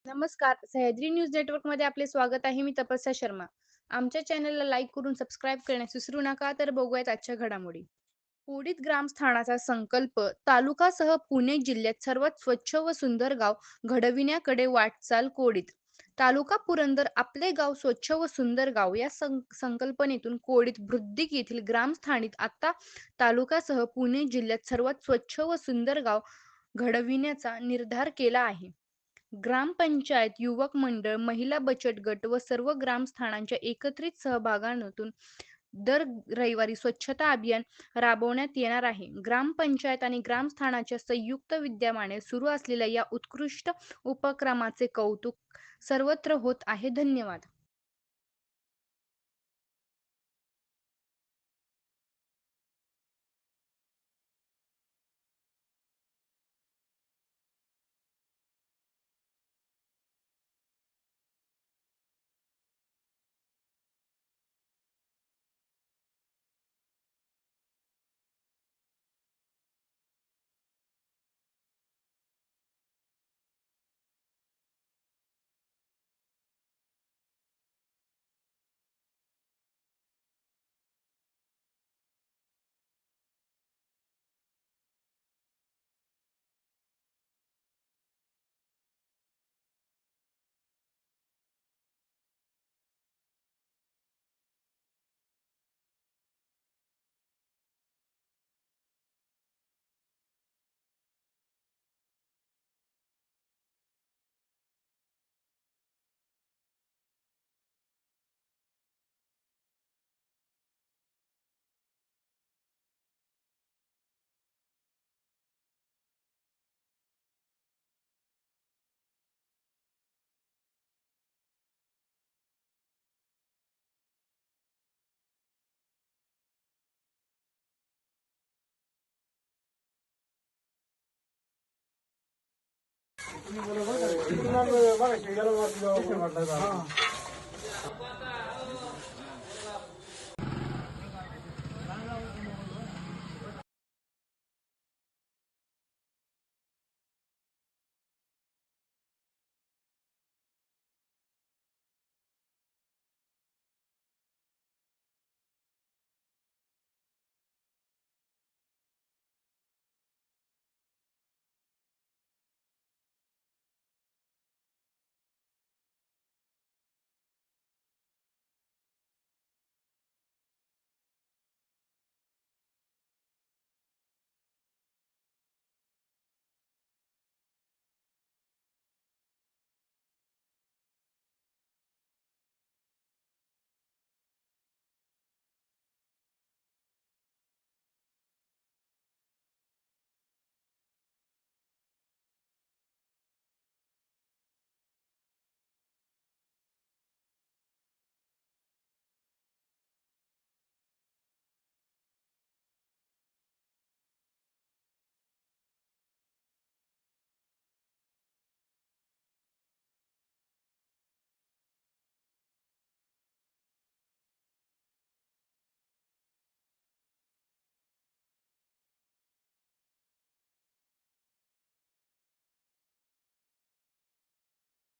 नमस्कार. सह्याद्री न्यूज नेटवर्कमध्ये आपले स्वागत आहे. मी तपस्या शर्मा. आमच्या चॅनलला लाईक करून सबस्क्राईब करण्यास विसरू नका. तर बघूयात आजच्या घडामोडी. पुढील ग्रामस्थानाचा संकल्प तालुकासह पुणे जिल्ह्यात सर्वात स्वच्छ व सुंदर गाव घडविण्याकडे वाटचाल कोडीत. तालुका पुरंदर आपले गाव स्वच्छ व सुंदर गाव या संकल्पनेतून कोडीत बुद्रुक येथील ग्रामस्थानीत आता तालुकासह पुणे जिल्ह्यात सर्वात स्वच्छ व सुंदर गाव घडविण्याचा निर्धार केला आहे. ग्रामपंचायत, युवक मंडळ, महिला बचत गट व सर्व ग्रामस्थानांच्या एकत्रित सहभागातून दर रविवारी स्वच्छता अभियान राबवण्यात येणार आहे. ग्रामपंचायत आणि ग्रामस्थानाच्या संयुक्त विद्यमाने सुरू असलेल्या या उत्कृष्ट उपक्रमाचे कौतुक सर्वत्र होत आहे. धन्यवाद. तुम्ही बरोबर